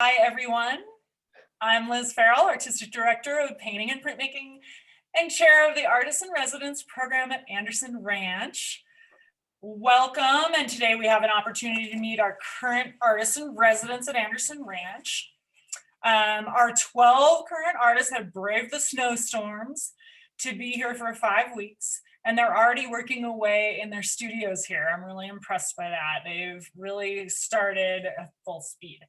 Hi, everyone. I'm Liz Farrell, Artistic Director of Painting and Printmaking and Chair of the Artists in Residence program at Anderson Ranch. Welcome, and today we have an opportunity to meet our current artists in residence at Anderson Ranch. Our 12 current artists have braved the snowstorms to be here for 5 weeks, and they're already working away in their studios here. I'm really impressed by that. They've really started at full speed.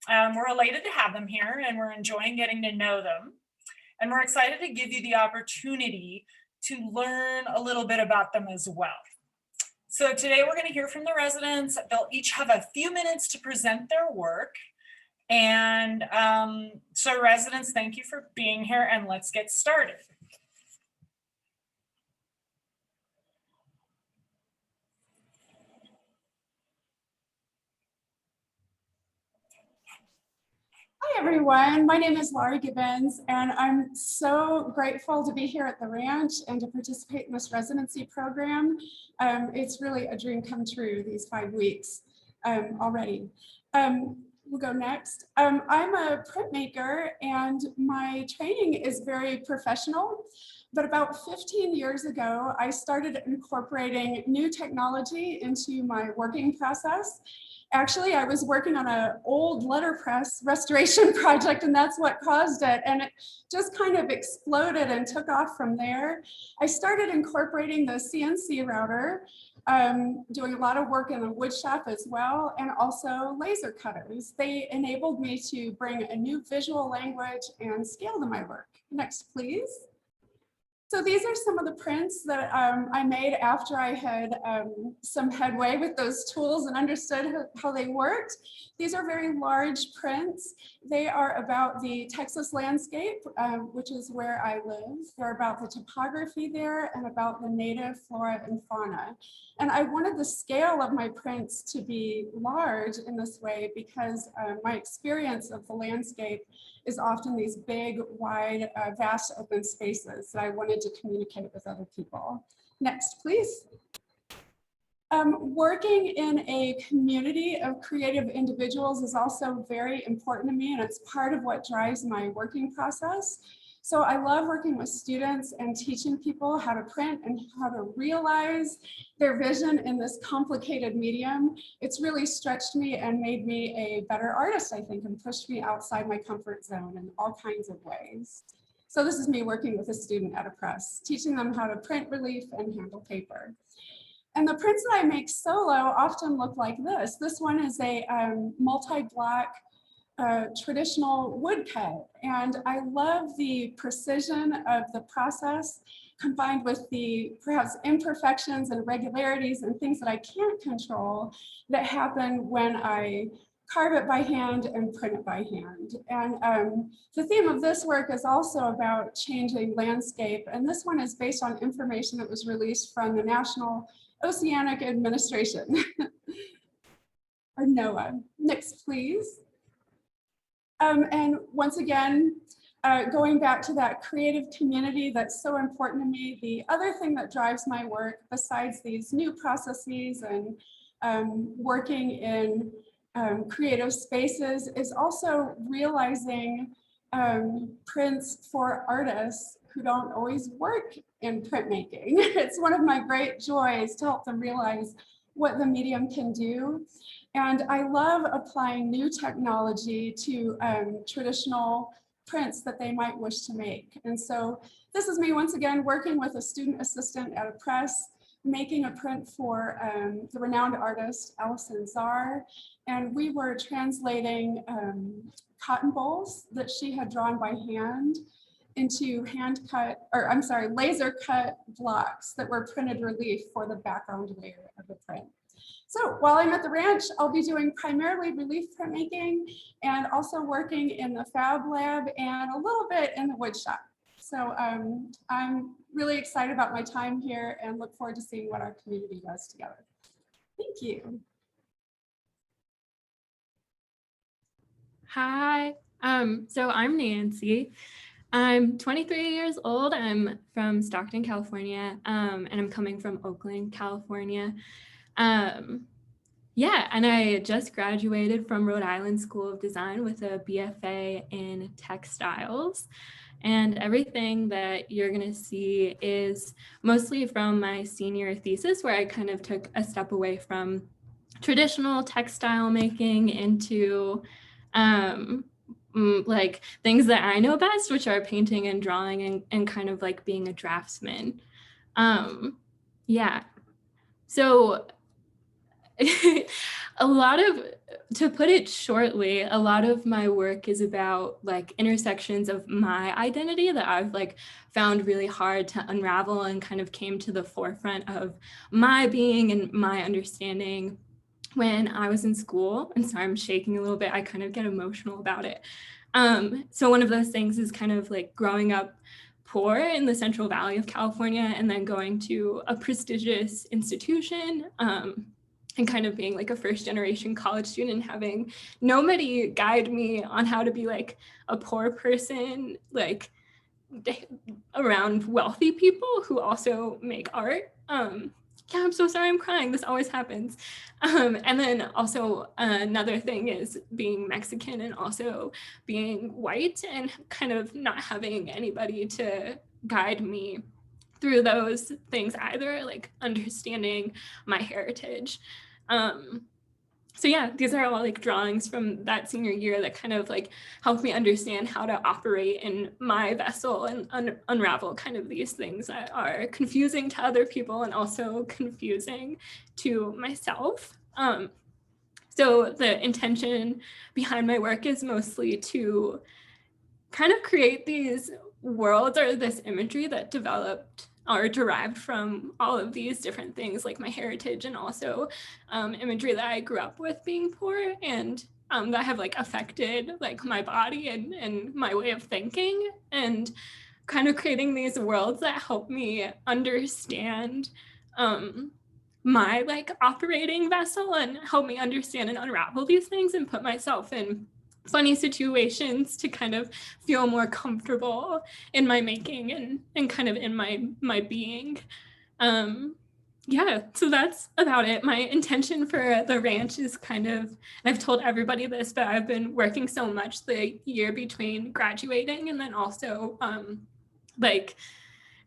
We're elated to have them here, and we're enjoying getting to know them. And we're excited to give you the opportunity to learn a little bit about them as well. So today we're going to hear from the residents. They'll each have a few minutes to present their work. And so residents, thank you for being here, and let's get started. Hi everyone, my name is Laurie Gibbs, and I'm so grateful to be here at the ranch and to participate in this residency program. It's really a dream come true, these 5 weeks already. We'll go next. I'm a printmaker, and my training is very professional, but about 15 years ago, I started incorporating new technology into my working process. Actually, I was working on an old letterpress restoration project, and that's what caused it. And it just kind of exploded and took off from there. I started incorporating the CNC router, doing a lot of work in the wood shop as well, and also laser cutters. They enabled me to bring a new visual language and scale to my work. Next, please. So these are some of the prints that I made after I had some headway with those tools and understood how they worked. These are very large prints. They are about the Texas landscape, which is where I live. They're about the topography there and about the native flora and fauna. And I wanted the scale of my prints to be large in this way because my experience of the landscape is often these big, wide, vast open spaces that I wanted to communicate with other people. Next, please. Working in a community of creative individuals is also very important to me, and it's part of what drives my working process. So I love working with students and teaching people how to print and how to realize their vision in this complicated medium. It's really stretched me and made me a better artist, I think, and pushed me outside my comfort zone in all kinds of ways. So this is me working with a student at a press, teaching them how to print relief and handle paper. And the prints that I make solo often look like this. This one is a multi-block traditional woodcut. And I love the precision of the process combined with the perhaps imperfections and irregularities and things that I can't control that happen when I carve it by hand and print it by hand. And the theme of this work is also about changing landscape. And this one is based on information that was released from the National Oceanic Administration, or NOAA. Next, please. And once again, going back to that creative community that's so important to me, the other thing that drives my work, besides these new processes and working in creative spaces, is also realizing prints for artists who don't always work in printmaking. It's one of my great joys to help them realize what the medium can do. And I love applying new technology to traditional prints that they might wish to make. And so this is me once again working with a student assistant at a press, making a print for the renowned artist Allison Czar. And we were translating cotton bolls that she had drawn by hand into laser cut blocks that were printed relief for the background layer of the print. So while I'm at the ranch, I'll be doing primarily relief printmaking and also working in the fab lab and a little bit in the wood shop. So I'm really excited about my time here and look forward to seeing what our community does together. Thank you. Hi, so I'm Nancy. I'm 23 years old. I'm from Stockton, California, and I'm coming from Oakland, California. Yeah, and I just graduated from Rhode Island School of Design with a BFA in textiles. And everything that you're going to see is mostly from my senior thesis, where I kind of took a step away from traditional textile making into like things that I know best, which are painting and drawing and kind of like being a draftsman. Yeah. So a lot of, to put it shortly, a lot of my work is about like intersections of my identity that I've like found really hard to unravel and kind of came to the forefront of my being and my understanding when I was in school. And sorry, I'm shaking a little bit. I kind of get emotional about it. So one of those things is kind of like growing up poor in the Central Valley of California and then going to a prestigious institution. And kind of being like a first generation college student and having nobody guide me on how to be like a poor person, like around wealthy people who also make art. Yeah, I'm so sorry, I'm crying. This always happens. And then also another thing is being Mexican and also being white and kind of not having anybody to guide me through those things either, like understanding my heritage. So yeah, these are all like drawings from that senior year that kind of like helped me understand how to operate in my vessel and unravel kind of these things that are confusing to other people and also confusing to myself. So the intention behind my work is mostly to kind of create these worlds or this imagery that developed or derived from all of these different things like my heritage and also imagery that I grew up with being poor and that have like affected like my body and my way of thinking, and kind of creating these worlds that help me understand my like operating vessel and help me understand and unravel these things and put myself in funny situations to kind of feel more comfortable in my making and kind of in my being. Yeah, so that's about it. My intention for the ranch is kind of, and I've told everybody this, but I've been working so much the year between graduating and then also like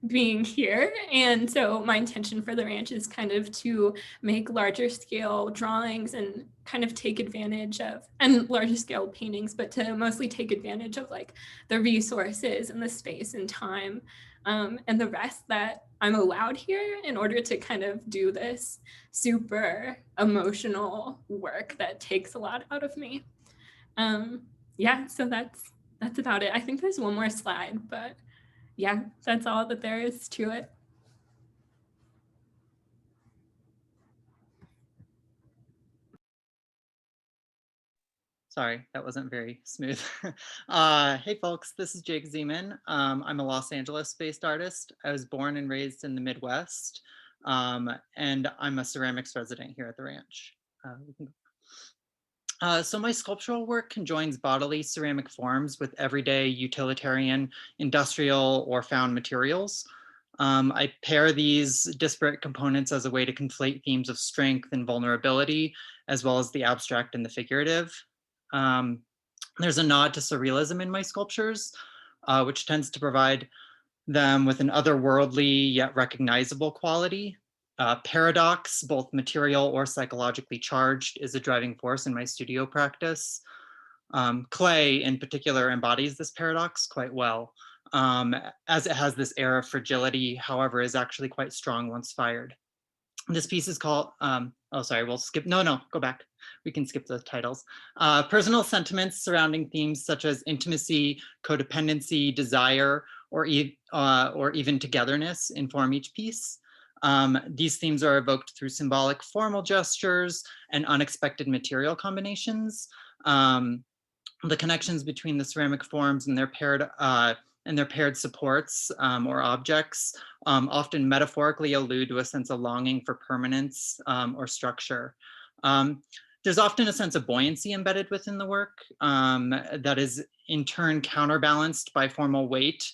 being here. And so my intention for the ranch is kind of to make larger scale drawings and kind of take advantage of, and larger scale paintings, but to mostly take advantage of like the resources and the space and time and the rest that I'm allowed here in order to kind of do this super emotional work that takes a lot out of me. Yeah, so that's about it. I think there's one more slide, but yeah, that's all that there is to it. Sorry, that wasn't very smooth. Hey folks, this is Jake Zeman. I'm a Los Angeles-based artist. I was born and raised in the Midwest, and I'm a ceramics resident here at the ranch. So my sculptural work conjoins bodily ceramic forms with everyday utilitarian, industrial, or found materials. I pair these disparate components as a way to conflate themes of strength and vulnerability, as well as the abstract and the figurative. There's a nod to surrealism in my sculptures, which tends to provide them with an otherworldly yet recognizable quality. Paradox, both material or psychologically charged, is a driving force in my studio practice. Clay in particular embodies this paradox quite well, as it has this air of fragility, however, is actually quite strong once fired. This piece is called, oh, sorry, we'll skip, no, go back. We can skip the titles. Personal sentiments surrounding themes such as intimacy, codependency, desire, or even togetherness inform each piece. These themes are evoked through symbolic formal gestures and unexpected material combinations. The connections between the ceramic forms and their paired supports or objects often metaphorically allude to a sense of longing for permanence or structure. There's often a sense of buoyancy embedded within the work that is in turn counterbalanced by formal weight,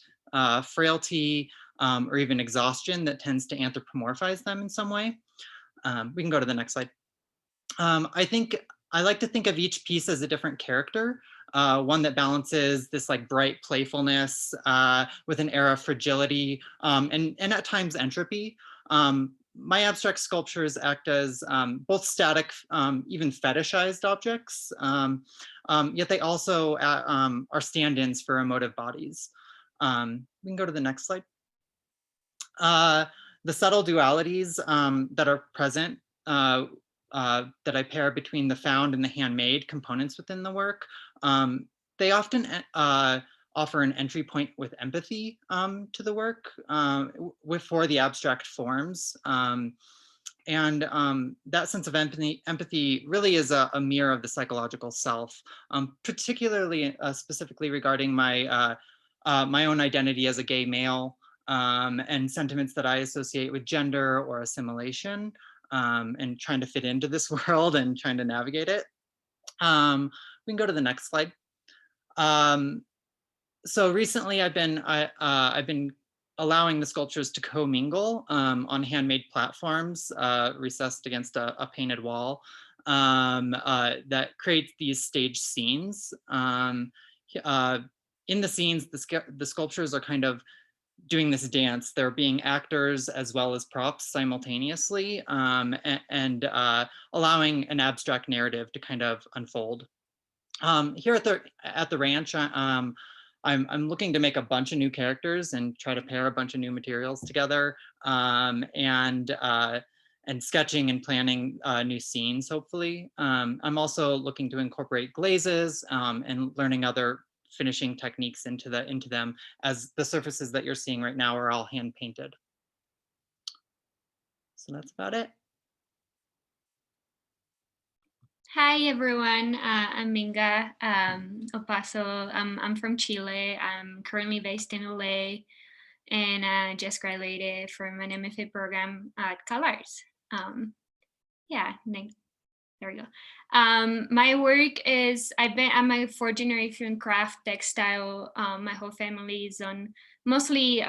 frailty, or even exhaustion that tends to anthropomorphize them in some way. We can go to the next slide. I think I like to think of each piece as a different character. One that balances this like bright playfulness with an air of fragility and at times entropy. My abstract sculptures act as both static, even fetishized objects, yet they also are stand-ins for emotive bodies. We can go to the next slide. The subtle dualities that are present that I pair between the found and the handmade components within the work, they often offer an entry point with empathy to the work for the abstract forms. And that sense of empathy really is a mirror of the psychological self, particularly specifically regarding my own identity as a gay male and sentiments that I associate with gender or assimilation. And trying to fit into this world and trying to navigate it. We can go to the next slide. So recently I've been allowing the sculptures to commingle on handmade platforms recessed against a painted wall that creates these staged scenes. In the scenes, the sculptures are kind of doing this dance. They're being actors as well as props simultaneously and allowing an abstract narrative to kind of unfold. Here at the ranch, I'm looking to make a bunch of new characters and try to pair a bunch of new materials together and sketching and planning new scenes, hopefully. I'm also looking to incorporate glazes and learning other finishing techniques into them, as the surfaces that you're seeing right now are all hand painted. So that's about it. Hi everyone, I'm Inga Opasso. I'm from Chile. I'm currently based in LA and I just graduated from an MFA program at CalArts. Yeah, there we go. My work is, I'm a fourth generation craft textile. My whole family is on mostly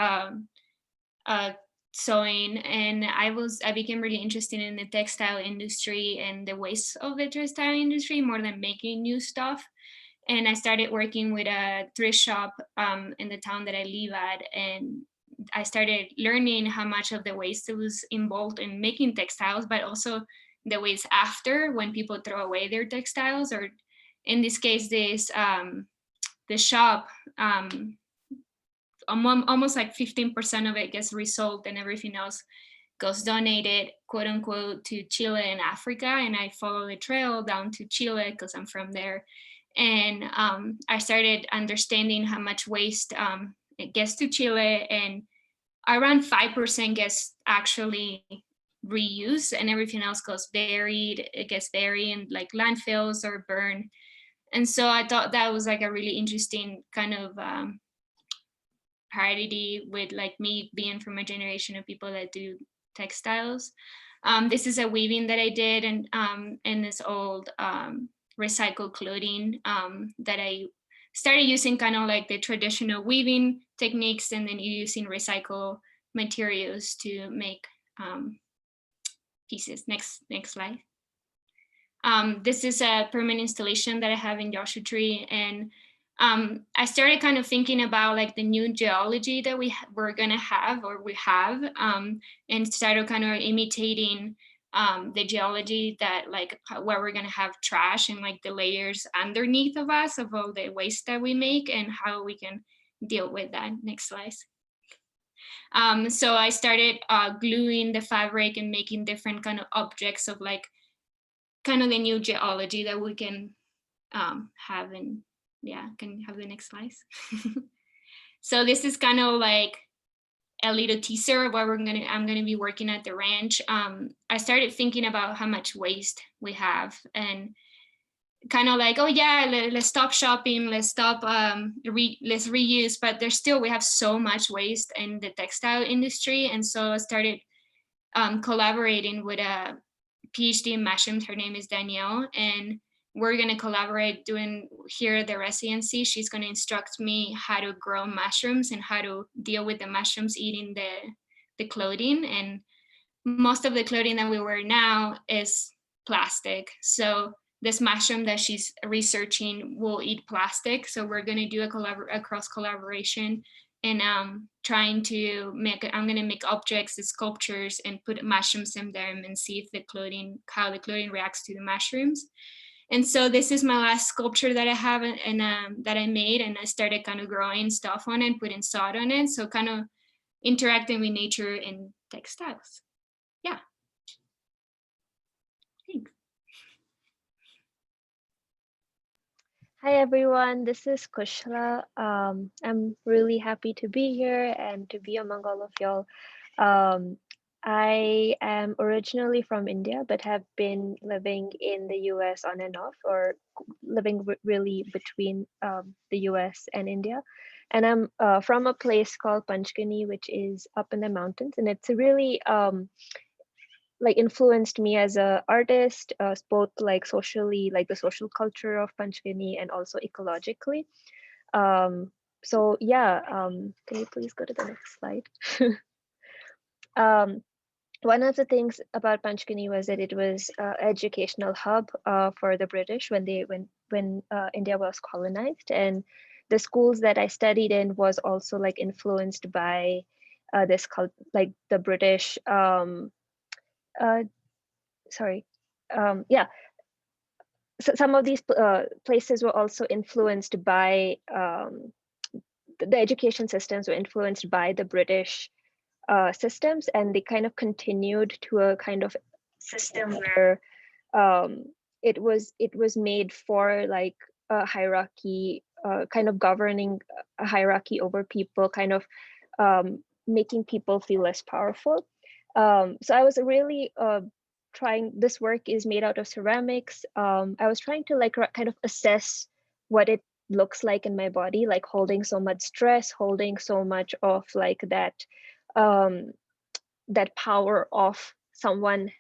sewing, and I became really interested in the textile industry and the waste of the textile industry more than making new stuff. And I started working with a thrift shop in the town that I live at, and I started learning how much of the waste was involved in making textiles, but also the waste after, when people throw away their textiles, or in this case, the shop, almost like 15% of it gets resold and everything else goes donated, quote unquote, to Chile and Africa. And I follow the trail down to Chile because I'm from there. And I started understanding how much waste it gets to Chile, and around 5% gets actually reused, and everything else goes buried. It gets buried in like landfills or burned. And so I thought that was like a really interesting kind of parity with like me being from a generation of people that do textiles. This is a weaving that I did, and this old recycled clothing that I started using kind of like the traditional weaving techniques, and then using recycled materials to make pieces. Next slide. This is a permanent installation that I have in Joshua Tree, and I started kind of thinking about like the new geology that we're gonna have, or we have, and started kind of imitating the geology that like where we're gonna have trash and like the layers underneath of us of all the waste that we make and how we can deal with that. Next slide. So I started gluing the fabric and making different kind of objects of like kind of the new geology that we can have. And yeah, can you have the next slide? So this is kind of like a little teaser of what I'm gonna be working at the ranch. I started thinking about how much waste we have, and kind of like, oh yeah, let's stop shopping, let's stop, let's reuse, but we have so much waste in the textile industry. And so I started collaborating with a PhD in mushrooms. Her name is Danielle, and we're gonna collaborate doing here at the residency. She's gonna instruct me how to grow mushrooms and how to deal with the mushrooms eating the clothing. And most of the clothing that we wear now is plastic. So this mushroom that she's researching will eat plastic. So we're going to do a cross collaboration, and trying to I'm going to make objects, the sculptures, and put mushrooms in them and see if how the clothing reacts to the mushrooms. And so this is my last sculpture that I have, and that I made, and I started kind of growing stuff on it, putting sod on it. So kind of interacting with nature and textiles. Yeah. Thanks. Hi everyone, this is Kushal. I'm really happy to be here and to be among all of y'all. I am originally from India, but have been living in the US on and off, or living really between the US and India. And I'm from a place called Panchgani, which is up in the mountains. And it's really like influenced me as a artist, both like socially, like the social culture of Panchgani, and also ecologically. So yeah, can you please go to the next slide? One of the things about Panchgani was that it was an educational hub for the British when India was colonized, and the schools that I studied in was also like influenced by like the British. Yeah. So some of these places were also influenced by the education systems were influenced by the British systems, and they kind of continued to a kind of system where it was made for like a hierarchy, kind of governing a hierarchy over people, kind of making people feel less powerful. So I was really this work is made out of ceramics. I was trying to like kind of assess what it looks like in my body, like holding so much stress, holding so much of like that that power of someone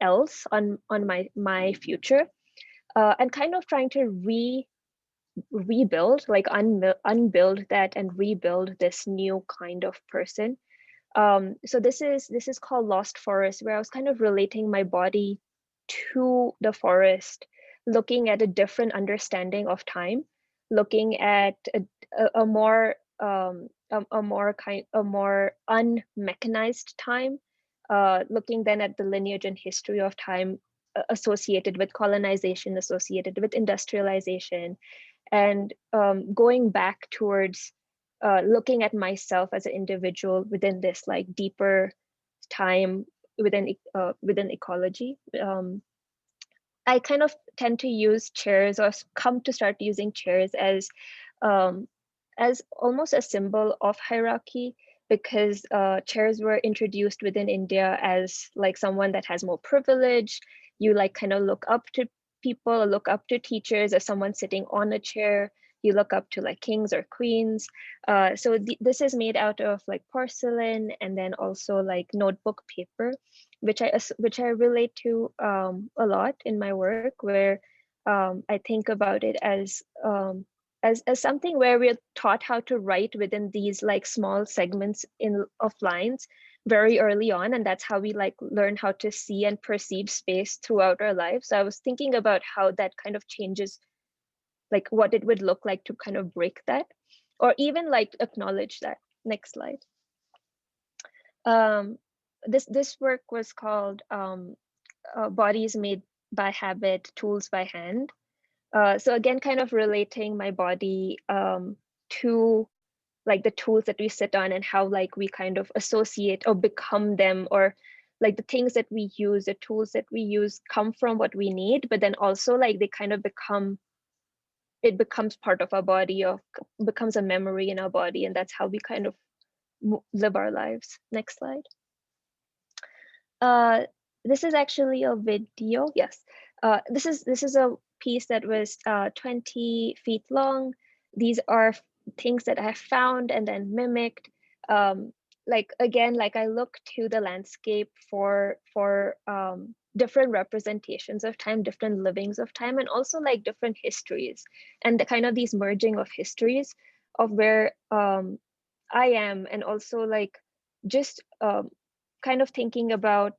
else on my future, and kind of trying to rebuild, like unbuild that and rebuild this new kind of person. So this is called Lost Forest, where I was kind of relating my body to the forest, looking at a different understanding of time, looking at a more unmechanized time, looking then at the lineage and history of time associated with colonization, associated with industrialization, and going back towards looking at myself as an individual within this like deeper time within ecology. I kind of tend to use chairs, or come to start using chairs as almost a symbol of hierarchy, because chairs were introduced within India as like someone that has more privilege. You like kind of look up to people, look up to teachers as someone sitting on a chair. You look up to like kings or queens. So this is made out of like porcelain, and then also like notebook paper, which I relate to a lot in my work, where I think about it as something where we're taught how to write within these like small segments of lines very early on, and that's how we like learn how to see and perceive space throughout our lives. So I was thinking about how that kind of changes, like what it would look like to kind of break that, or even like acknowledge that. Next slide. This work was called Bodies Made by Habit, Tools by Hand. So again, kind of relating my body to like the tools that we sit on, and how like we kind of associate or become them, or like the things that we use, the tools that we use come from what we need, but then also like they kind of becomes part of our body, or becomes a memory in our body, and that's how we kind of live our lives. Next slide. This is actually a video. Yes, this is a piece that was 20 feet long. These are things that I found and then mimicked. Like again, like I look to the landscape for different representations of time, different livings of time, and also like different histories, and the kind of these merging of histories of where I am, and also like just kind of thinking about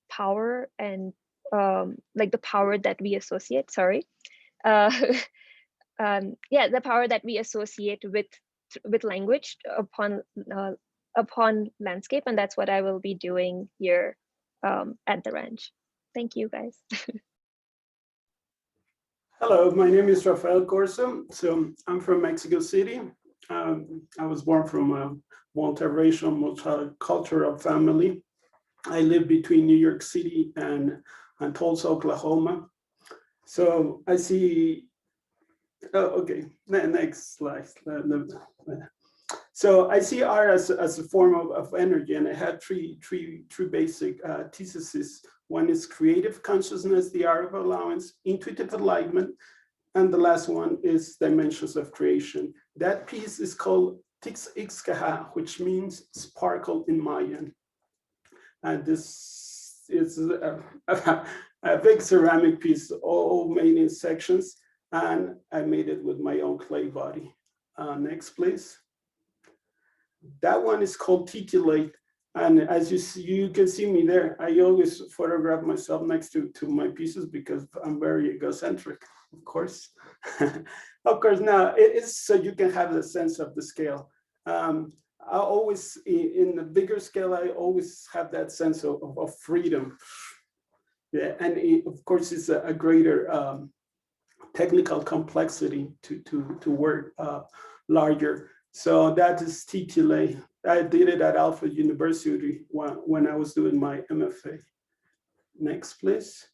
power and like the power that we associate, sorry. Uh, yeah, the power that we associate with language upon landscape, and that's what I will be doing here at the ranch. Thank you, guys. Hello, my name is Rafael Corso. So I'm from Mexico City. I was born from a multiracial, multicultural family. I live between New York City and Tulsa, Oklahoma. So I see, oh, okay, next slide. So I see art as a form of energy, and I had three basic theses. One is creative consciousness, the art of allowance, intuitive alignment, and the last one is dimensions of creation. That piece is called Tix Ixcaja, which means sparkle in Mayan. And this is a big ceramic piece, all made in sections, and I made it with my own clay body. Next, please. That one is called Titulate. And as you see, you can see me there. I always photograph myself next to my pieces because I'm very egocentric, of course. Of course, now it is so you can have the sense of the scale. I always, in the bigger scale, I always have that sense of freedom. Yeah, and of course, it's a greater technical complexity to work larger. So that is Titulate. I did it at Alfred University when I was doing my MFA. Next, please.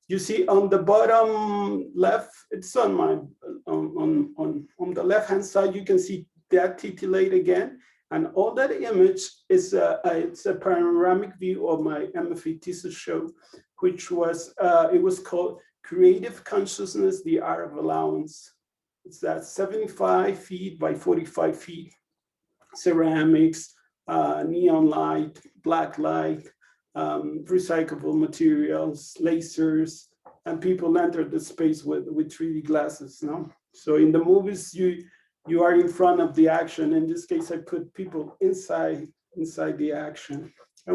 You see on the bottom left, it's on my on the left hand side. You can see that Titulate again, and all that image is it's a panoramic view of my MFA thesis show, which was it was called Creative Consciousness: The Art of Allowance. It's that 75 feet by 45 feet, ceramics, neon light, black light, recyclable materials, lasers, and people enter the space with 3D glasses. No? So in the movies, you are in front of the action. In this case, I put people inside the action. I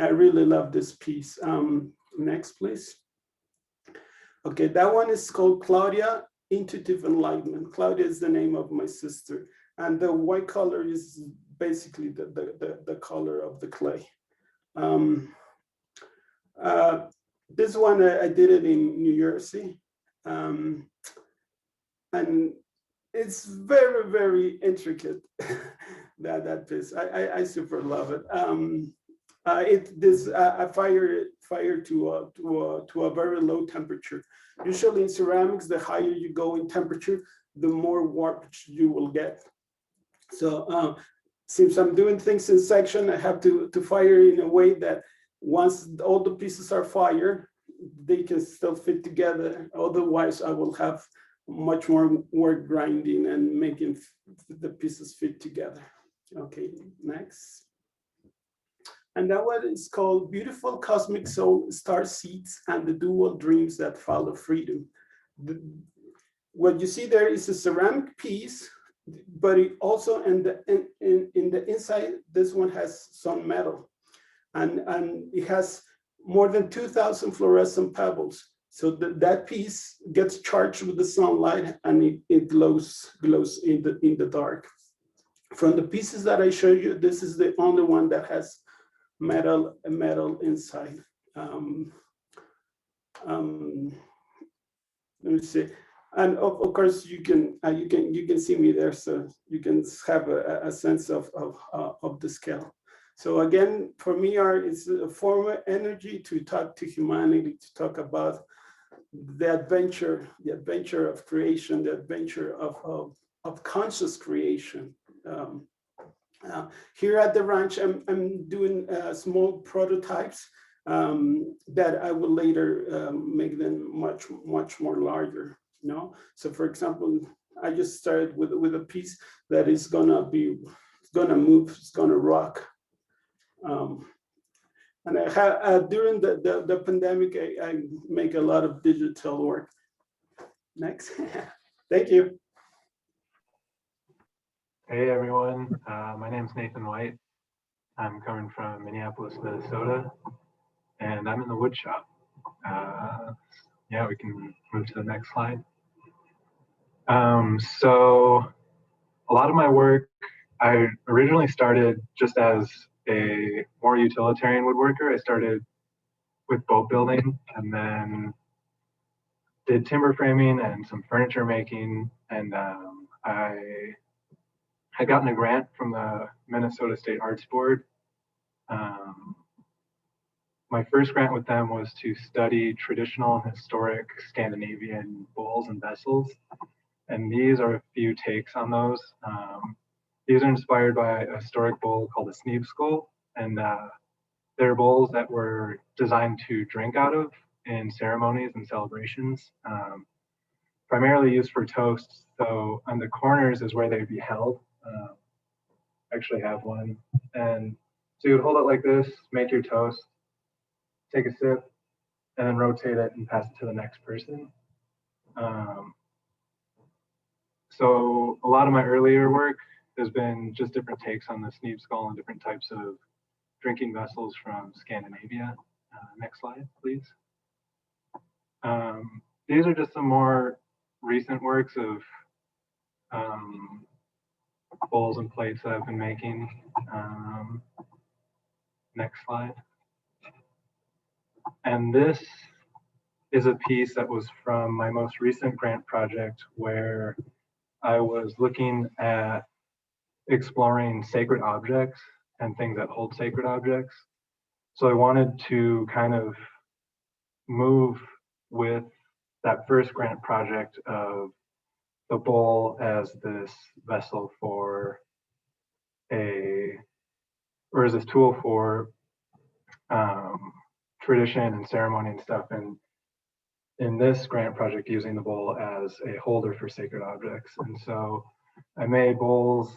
really love this piece. Next, please. Okay, that one is called Claudia, Intuitive Enlightenment. Claudia is the name of my sister. And the white color is basically the color of the clay. This one, I did it in New Jersey. And it's very, very intricate, that piece. I super love it. I fire to a very low temperature. Usually in ceramics, the higher you go in temperature, the more warpage you will get. So since I'm doing things in section, I have to fire in a way that once all the pieces are fired, they can still fit together. Otherwise, I will have much more work grinding and making the pieces fit together. Okay, next. And that one is called Beautiful Cosmic Soul, Star Seeds, and the Dual Dreams That Follow Freedom. What you see there is a ceramic piece, but it also in the inside, this one has some metal. And it has more than 2,000 fluorescent pebbles. So that piece gets charged with the sunlight and it glows in the dark. From the pieces that I showed you, this is the only one that has metal inside. Let me see. And of course, you can see me there, so you can have a sense of the scale. So again, for me, art is a form of energy to talk to humanity, to talk about the adventure of creation, the adventure of conscious creation. Here at the ranch, I'm doing small prototypes that I will later make them much more larger. You know? So for example, I just started with a piece that is gonna move, it's gonna rock. And I have during the pandemic, I make a lot of digital work. Next, thank you. Hey everyone, my name's Nathan White. I'm coming from Minneapolis, Minnesota, and I'm in the wood shop. Yeah, we can move to the next slide. So a lot of my work, I originally started just as a more utilitarian woodworker. I started with boat building and then did timber framing and some furniture making. And I had gotten a grant from the Minnesota State Arts Board. My first grant with them was to study traditional and historic Scandinavian bowls and vessels. And these are a few takes on those. These are inspired by a historic bowl called a sneebskål, and they're bowls that were designed to drink out of in ceremonies and celebrations, primarily used for toasts. So on the corners is where they'd be held. I actually have one. And so you would hold it like this, make your toast, take a sip, and then rotate it and pass it to the next person. So a lot of my earlier work has been just different takes on the sneebskål and different types of drinking vessels from Scandinavia. Next slide, please. These are just some more recent works of bowls and plates that I've been making. Next slide. And this is a piece that was from my most recent grant project where I was looking at exploring sacred objects and things that hold sacred objects. So I wanted to kind of move with that first grant project of the bowl as this vessel for or as this tool for tradition and ceremony and stuff. And in this grant project, using the bowl as a holder for sacred objects. And so I made bowls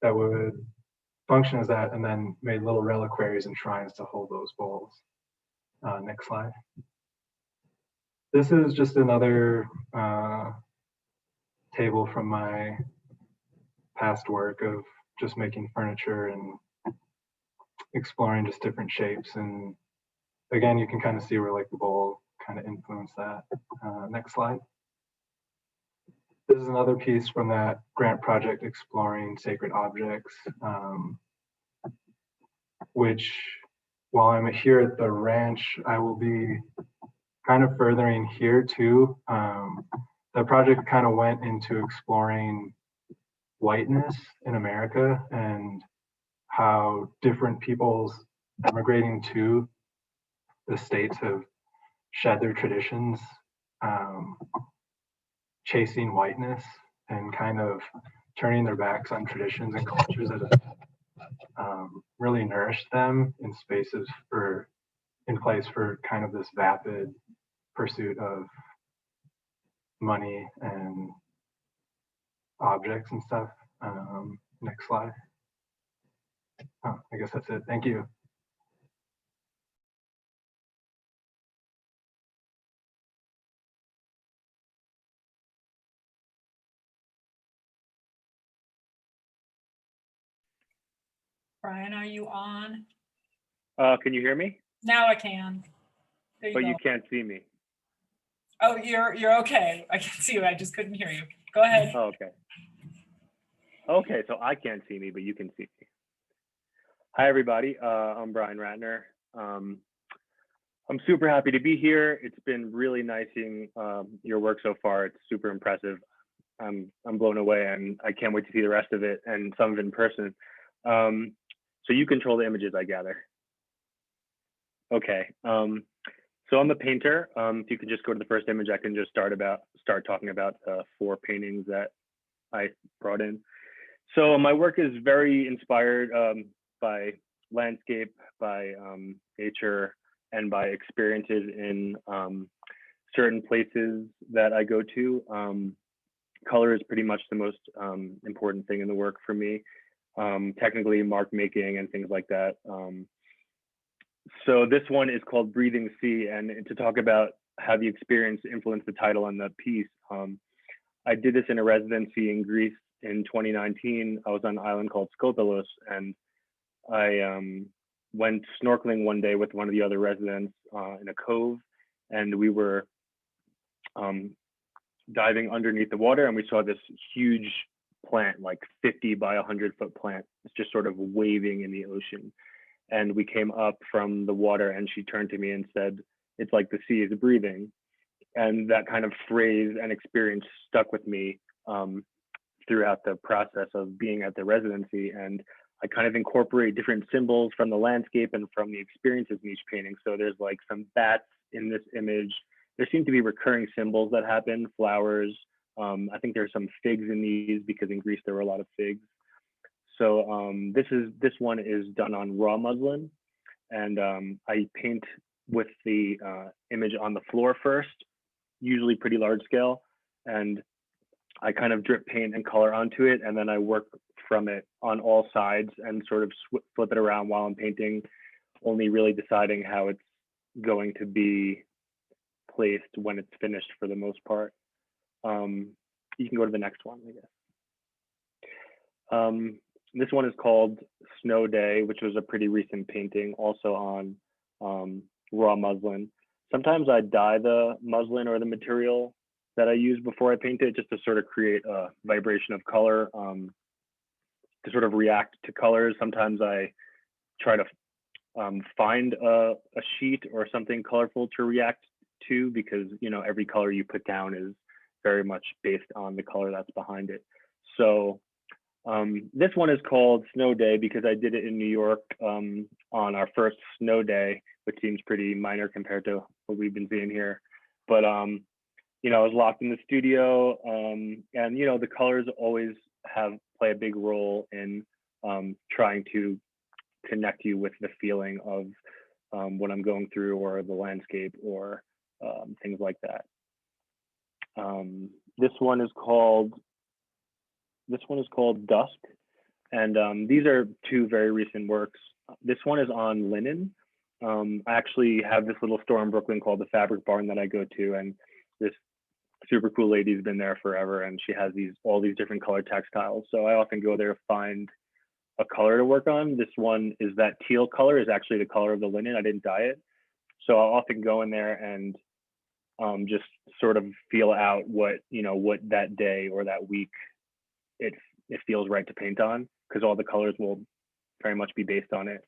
that would function as that, and then made little reliquaries and shrines to hold those bowls. Next slide. This is just another table from my past work of just making furniture and exploring just different shapes. And again, you can kind of see where like the bowl kind of influenced that. Next slide. This is another piece from that grant project exploring sacred objects, which while I'm here at the ranch, I will be kind of furthering here too. The project kind of went into exploring whiteness in America and how different peoples emigrating to the States have shed their traditions, chasing whiteness and kind of turning their backs on traditions and cultures that have really nourished them in spaces in place for kind of this vapid pursuit of money and objects and stuff. Next slide. Oh, I guess that's it. Thank you. Brian, are you on? Can you hear me? Now I can. There you But go. you can't see me. Oh, you're okay. I can see you. I just couldn't hear you. Go ahead. Oh, okay. Okay, so I can't see me, but you can see me. Hi, everybody. I'm Brian Ratner. I'm super happy to be here. It's been really nice seeing your work so far. It's super impressive. I'm blown away, and I can't wait to see the rest of it and some of it in person. So you control the images, I gather. Okay. So I'm a painter. If you can just go to the first image, I can just start talking about 4 paintings that I brought in. So my work is very inspired by landscape, by nature, and by experiences in certain places that I go to. Color is pretty much the most important thing in the work for me. Technically mark making and things like that. So this one is called Breathing Sea, and to talk about how the experience influenced the title on the piece, I did this in a residency in Greece in 2019. I was on an island called Skopelos, and I went snorkeling one day with one of the other residents in a cove, and we were diving underneath the water, and we saw this huge plant, like 50 by 100-foot plant. It's just sort of waving in the ocean. And we came up from the water, and she turned to me and said, "It's like the sea is breathing." And that kind of phrase and experience stuck with me throughout the process of being at the residency. And I kind of incorporate different symbols from the landscape and from the experiences in each painting. So there's like some bats in this image. There seem to be recurring symbols that happen, flowers. I think there's some figs in these because in Greece there were a lot of figs. So this one is done on raw muslin, and I paint with the image on the floor first, usually pretty large scale, and I kind of drip paint and color onto it, and then I work from it on all sides and sort of flip it around while I'm painting, only really deciding how it's going to be placed when it's finished for the most part. You can go to the next one, I guess. This one is called Snow Day, which was a pretty recent painting, also on raw muslin. Sometimes I dye the muslin or the material that I use before I paint it, just to sort of create a vibration of color, to sort of react to colors. Sometimes I try to find a sheet or something colorful to react to, because every color you put down is very much based on the color that's behind it. So this one is called Snow Day because I did it in New York on our first snow day, which seems pretty minor compared to what we've been seeing here. But I was locked in the studio, and the colors always play a big role in trying to connect you with the feeling of what I'm going through, or the landscape, or things like that. This one is called Dusk, and these are two very recent works. This one is on linen. I actually have this little store in Brooklyn called the Fabric Barn that I go to, and this super cool lady's been there forever, and she has all these different color textiles. So I often go there to find a color to work on. This one is that teal color is actually the color of the linen. I didn't dye it. So I'll often go in there and just sort of feel out what that day or that week it feels right to paint on, because all the colors will very much be based on it.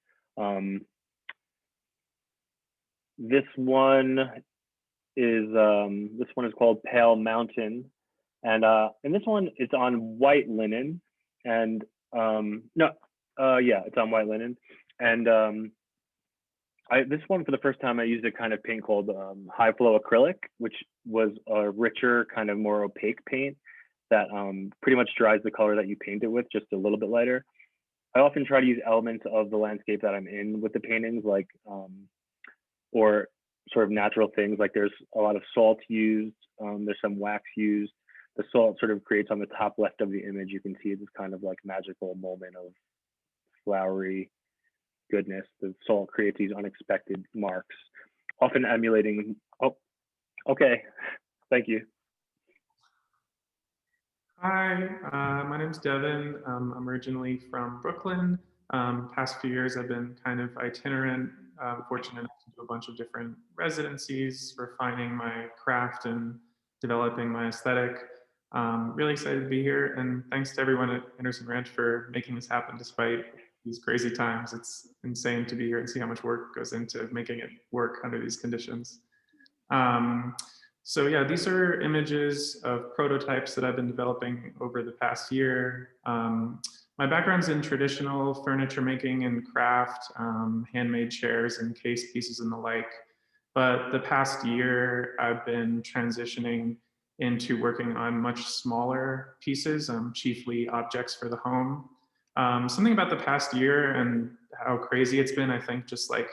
This one is called Pale Mountain, and this one it's on white linen, and it's on white linen, and this one, for the first time, I used a kind of paint called high flow acrylic, which was a richer, kind of more opaque paint that pretty much dries the color that you paint it with, just a little bit lighter. I often try to use elements of the landscape that I'm in with the paintings, like or sort of natural things, like there's a lot of salt used, there's some wax used. The salt sort of creates on the top left of the image, you can see this kind of like magical moment of flowery goodness. The salt creates these unexpected marks, often emulating, oh, okay, thank you. Hi, my name's Devin. I'm originally from Brooklyn. Past few years I've been kind of itinerant, fortunate enough to do a bunch of different residencies, refining my craft and developing my aesthetic. Really excited to be here, and thanks to everyone at Anderson Ranch for making this happen despite these crazy times. It's insane to be here and see how much work goes into making it work under these conditions. So yeah, these are images of prototypes that I've been developing over the past year. My background's in traditional furniture making and craft, handmade chairs and case pieces and the like. But the past year, I've been transitioning into working on much smaller pieces, chiefly objects for the home. Something about the past year and how crazy it's been, I think just like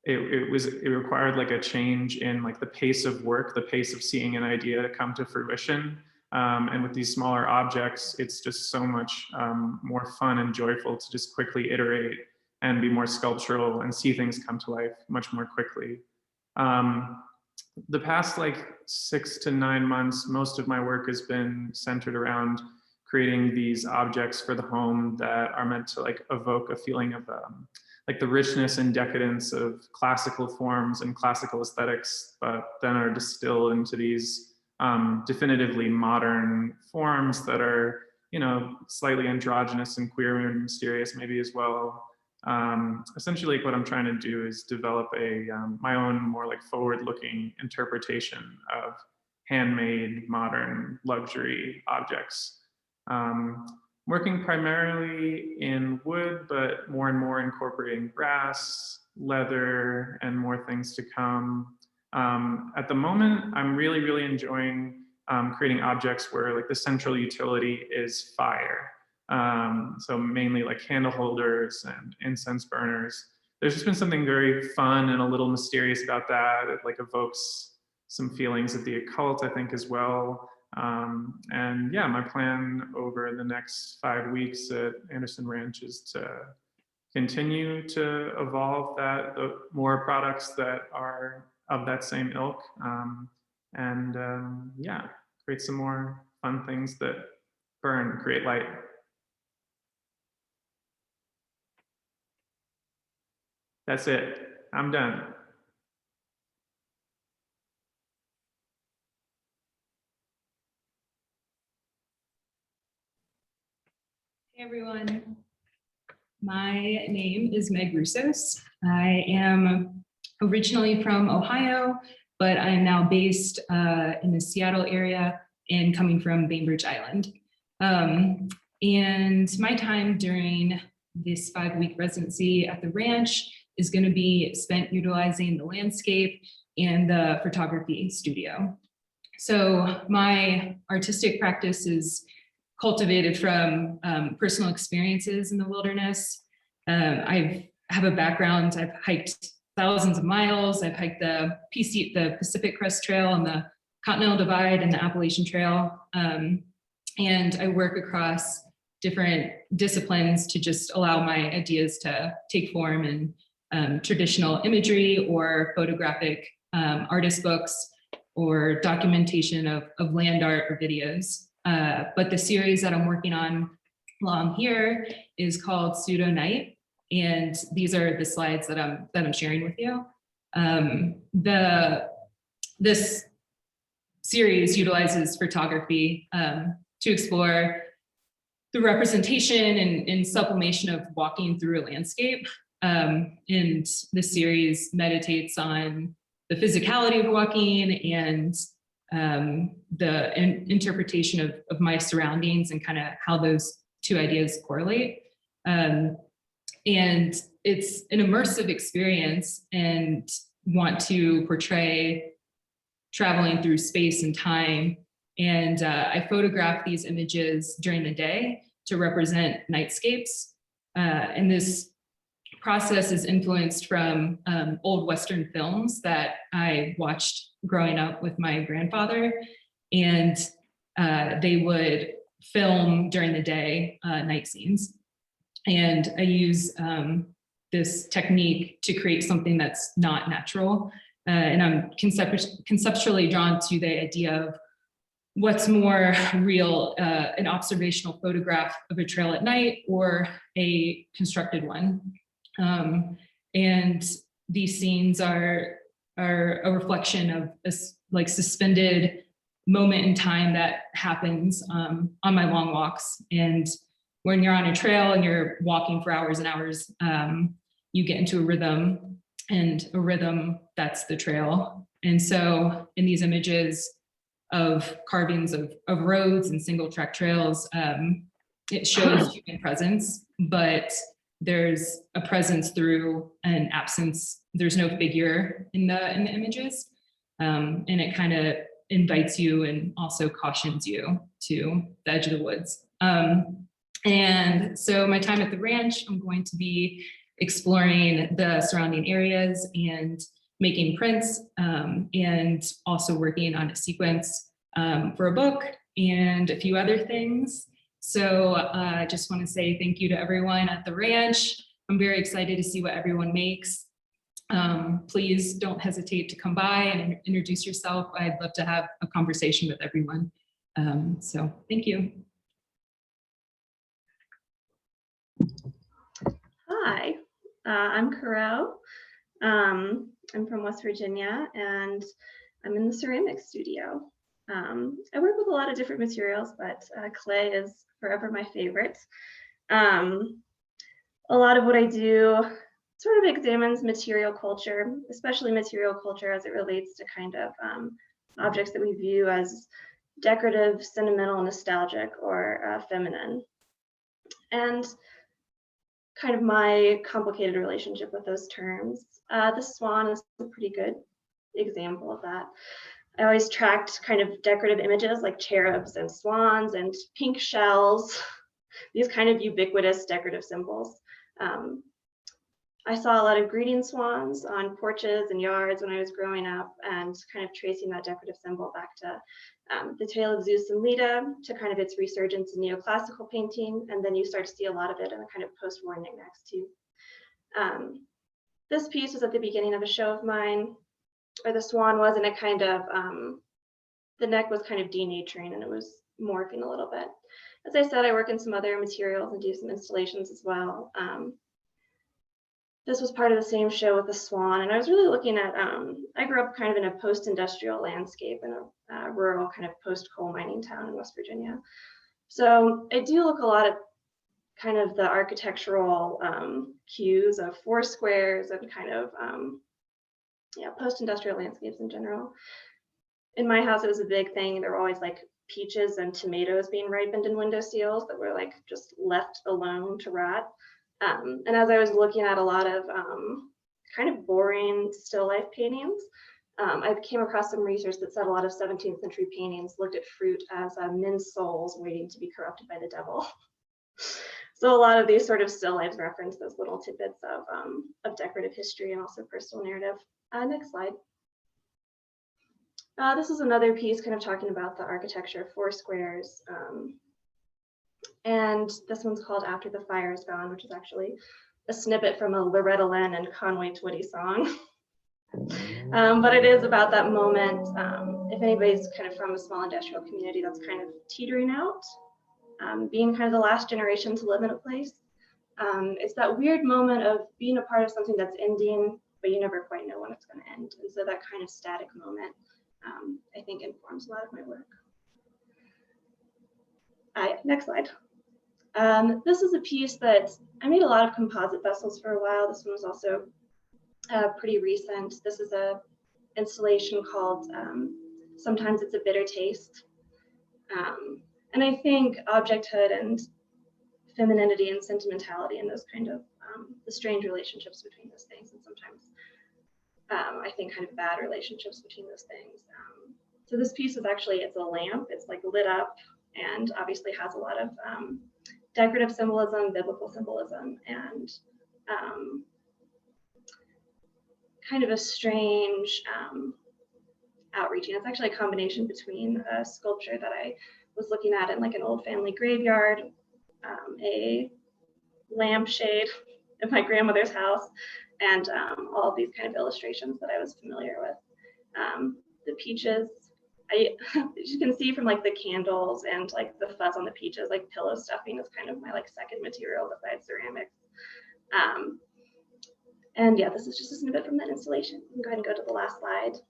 it required like a change in like the pace of work, the pace of seeing an idea come to fruition. And with these smaller objects, it's just so much more fun and joyful to just quickly iterate and be more sculptural and see things come to life much more quickly. The past like 6 to 9 months, most of my work has been centered around creating these objects for the home that are meant to like evoke a feeling of like the richness and decadence of classical forms and classical aesthetics, but then are distilled into these definitively modern forms that are, you know, slightly androgynous and queer and mysterious maybe as well. Essentially, what I'm trying to do is develop a my own more like forward-looking interpretation of handmade modern luxury objects. Working primarily in wood, but more and more incorporating brass, leather, and more things to come. At the moment, I'm really enjoying creating objects where like the central utility is fire. So mainly like candle holders and incense burners. There's just been something very fun and a little mysterious about that. It like evokes some feelings of the occult, I think, as well. And yeah, my plan over the next 5 weeks at Anderson Ranch is to continue to evolve the more products that are of that same ilk, and yeah, create some more fun things that burn, create light. That's it. I'm done. Hey everyone, my name is Meg Roussos. I am originally from Ohio, but I'm now based in the Seattle area and coming from Bainbridge Island. And my time during this 5-week residency at the ranch is going to be spent utilizing the landscape and the photography studio. So my artistic practice is cultivated from personal experiences in the wilderness. I have a background, I've hiked thousands of miles. I've hiked the Pacific Crest Trail and the Continental Divide and the Appalachian Trail. And I work across different disciplines to just allow my ideas to take form in traditional imagery or photographic artist books or documentation of land art or videos. But the series that I'm working on along here is called Pseudo Night. And these are the slides that I'm sharing with you. This series utilizes photography to explore the representation and sublimation of walking through a landscape. And this series meditates on the physicality of walking and the interpretation of my surroundings and kind of how those two ideas correlate. And it's an immersive experience and want to portray traveling through space and time. And I photograph these images during the day to represent nightscapes. And this process is influenced from old Western films that I watched growing up with my grandfather. And they would film during the day night scenes. And I use this technique to create something that's not natural. And I'm conceptually drawn to the idea of what's more real, an observational photograph of a trail at night or a constructed one. And these scenes are a reflection of a like suspended moment in time that happens on my long walks. And when you're on a trail and you're walking for hours and hours, you get into a rhythm, and a rhythm, that's the trail. And so in these images of carvings of roads and single track trails, it shows human presence, but there's a presence through an absence. There's no figure in the images. And it kind of invites you and also cautions you to the edge of the woods. And so my time at the ranch, I'm going to be exploring the surrounding areas and making prints, and also working on a sequence for a book and a few other things. So I just want to say thank you to everyone at the ranch. I'm very excited to see what everyone makes. Please don't hesitate to come by and introduce yourself. I'd love to have a conversation with everyone. So thank you. Hi, I'm Caro. I'm from West Virginia, and I'm in the ceramics studio. I work with a lot of different materials, but clay is forever my favorite. A lot of what I do sort of examines material culture, especially material culture as it relates to kind of objects that we view as decorative, sentimental, nostalgic, or feminine. And kind of my complicated relationship with those terms. The swan is a pretty good example of that. I always tracked kind of decorative images like cherubs and swans and pink shells, these kind of ubiquitous decorative symbols. I saw a lot of greeting swans on porches and yards when I was growing up, and kind of tracing that decorative symbol back to the tale of Zeus and Leda, to kind of its resurgence in neoclassical painting. And then you start to see a lot of it in the kind of post-war knickknacks too. This piece was at the beginning of a show of mine, where the swan was, and it kind of, the neck was kind of denaturing and it was morphing a little bit. As I said, I work in some other materials and do some installations as well. This was part of the same show with the swan, and I was really looking at, I grew up kind of in a post-industrial landscape in a rural kind of post-coal mining town in West Virginia. So I do look a lot at kind of the architectural cues of four squares and kind of, yeah, post-industrial landscapes in general. In my house, it was a big thing. There were always like peaches and tomatoes being ripened in window sills that were like just left alone to rot. And as I was looking at a lot of kind of boring still life paintings, I came across some research that said a lot of 17th century paintings looked at fruit as men's souls waiting to be corrupted by the devil. So a lot of these sort of still lives reference those little tidbits of decorative history and also personal narrative. Next slide. This is another piece kind of talking about the architecture of four squares. And this one's called After the Fire is Gone, which is actually a snippet from a Loretta Lynn and Conway Twitty song. But it is about that moment, if anybody's kind of from a small industrial community that's kind of teetering out, being kind of the last generation to live in a place. It's that weird moment of being a part of something that's ending, but you never quite know when it's going to end. And so that kind of static moment, I think, informs a lot of my work. Next slide. This is a piece that I made a lot of composite vessels for a while. This one was also pretty recent. This is a installation called Sometimes It's a Bitter Taste. And I think objecthood and femininity and sentimentality and those kind of the strange relationships between those things, and sometimes I think kind of bad relationships between those things. So this piece is actually, it's a lamp. It's like lit up and obviously has a lot of decorative symbolism, biblical symbolism, and kind of a strange outreaching. It's actually a combination between a sculpture that I was looking at in like an old family graveyard, a lampshade in my grandmother's house, and all of these kind of illustrations that I was familiar with. The peaches, as you can see from like the candles and like the fuzz on the peaches, like pillow stuffing is kind of my like second material besides ceramics. And yeah, this is just a snippet from that installation. You can go ahead and go to the last slide.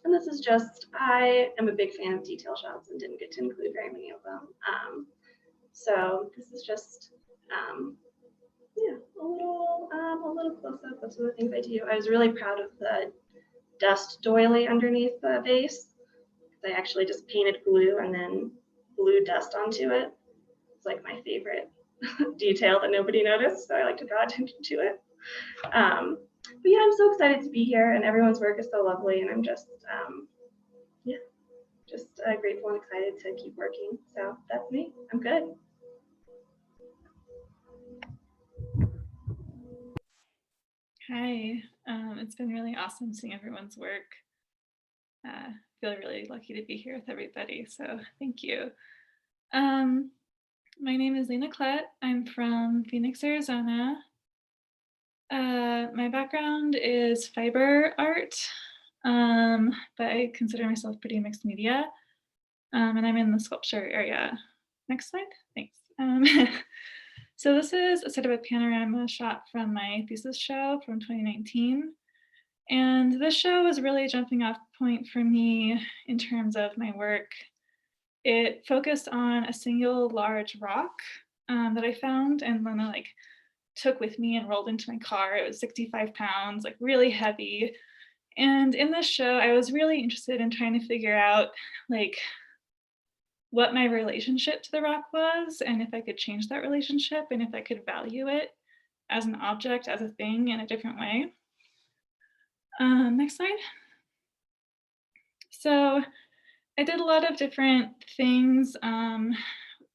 And this is just, I am a big fan of detail shots and didn't get to include very many of them. So this is just, yeah, a little close up of some of the things I do. I was really proud of the dust doily underneath the base. I actually just painted glue and then glued dust onto it. It's like my favorite detail that nobody noticed, so I like to draw attention to it. But yeah, I'm so excited to be here, and everyone's work is so lovely, and I'm just, yeah, just grateful and excited to keep working. So that's me. I'm good. Hi, it's been really awesome seeing everyone's work. I feel really lucky to be here with everybody, so thank you. My name is Lena. I'm from Phoenix, Arizona. My background is fiber art, but I consider myself pretty mixed media, and I'm in the sculpture area. Next slide, thanks. So this is a sort of a panorama shot from my thesis show from 2019. And this show was really a jumping off point for me in terms of my work. It focused on a single large rock that I found and Lena like took with me and rolled into my car. It was 65 pounds, like really heavy. And in this show, I was really interested in trying to figure out like what my relationship to the rock was and if I could change that relationship and if I could value it as an object, as a thing in a different way. Next slide. So I did a lot of different things.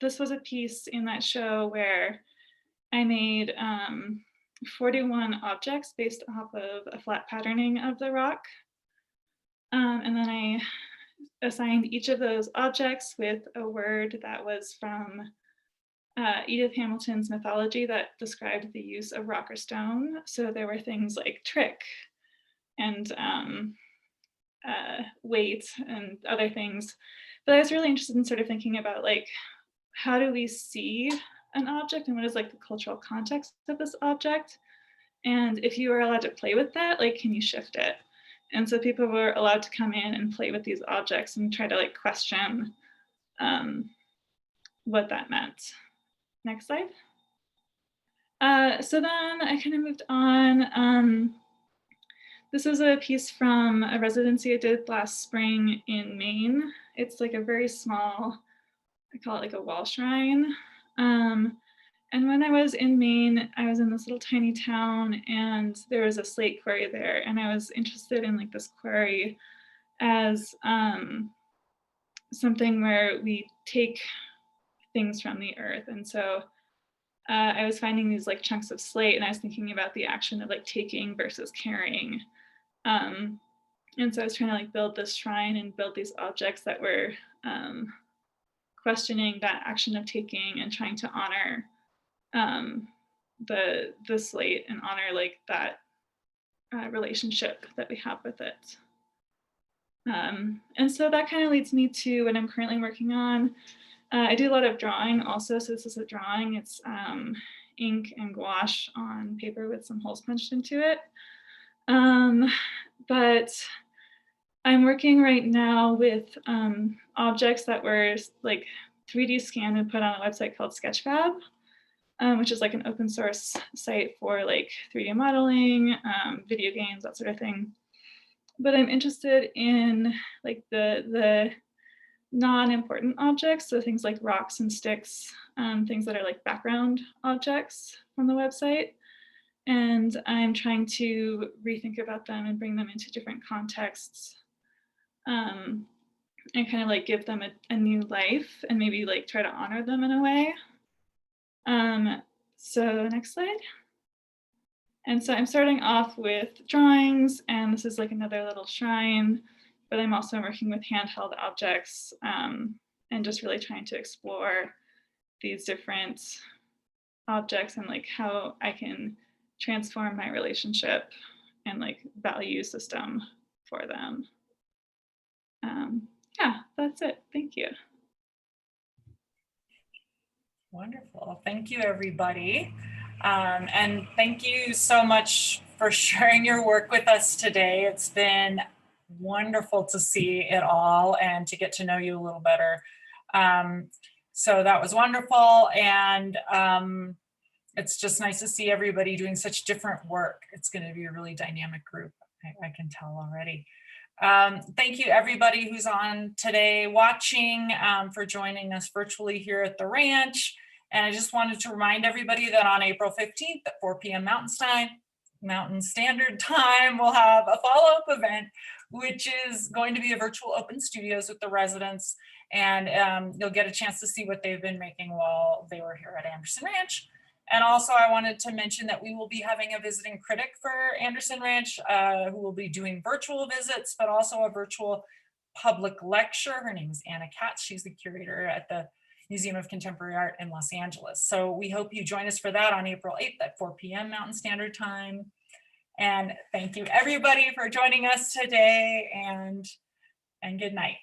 This was a piece in that show where I made 41 objects based off of a flat patterning of the rock. And then I assigned each of those objects with a word that was from Edith Hamilton's mythology that described the use of rock or stone. So there were things like trick and weight and other things. But I was really interested in sort of thinking about like, how do we see an object and what is like the cultural context of this object? And if you were allowed to play with that, like, can you shift it? And so people were allowed to come in and play with these objects and try to like question what that meant. Next slide. So then I kind of moved on. This is a piece from a residency I did last spring in Maine. It's like a very small, I call it like a wall shrine. And when I was in Maine, I was in this little tiny town and there was a slate quarry there. And I was interested in like this quarry as something where we take things from the earth. And so I was finding these like chunks of slate and I was thinking about the action of like taking versus carrying. And so I was trying to like build this shrine and build these objects that were questioning that action of taking and trying to honor the slate and honor like that relationship that we have with it. And so that kind of leads me to what I'm currently working on. I do a lot of drawing also. So this is a drawing. It's ink and gouache on paper with some holes punched into it. But I'm working right now with objects that were like 3D scanned and put on a website called Sketchfab, which is like an open source site for like 3D modeling, video games, that sort of thing. But I'm interested in like the non-important objects, so things like rocks and sticks, things that are like background objects from the website. And I'm trying to rethink about them and bring them into different contexts and kind of like give them a new life and maybe like try to honor them in a way. So next slide. And so I'm starting off with drawings, and this is like another little shrine, but I'm also working with handheld objects and just really trying to explore these different objects and like how I can transform my relationship and like value system for them. Yeah, that's it. Thank you. Wonderful. Thank you, everybody. And thank you so much for sharing your work with us today. It's been wonderful to see it all and to get to know you a little better. So that was wonderful. And it's just nice to see everybody doing such different work. It's going to be a really dynamic group. I can tell already. Thank you, everybody who's on today watching, for joining us virtually here at the ranch. And I just wanted to remind everybody that on April 15th at 4 p.m. Mountain Standard Time, we'll have a follow-up event, which is going to be a virtual open studios with the residents. And you'll get a chance to see what they've been making while they were here at Anderson Ranch. And also I wanted to mention that we will be having a visiting critic for Anderson Ranch who will be doing virtual visits, but also a virtual public lecture. Her name is Anna Katz. She's the curator at the Museum of Contemporary Art in Los Angeles. So we hope you join us for that on April 8th at 4 p.m. Mountain Standard Time. And thank you everybody for joining us today, and good night.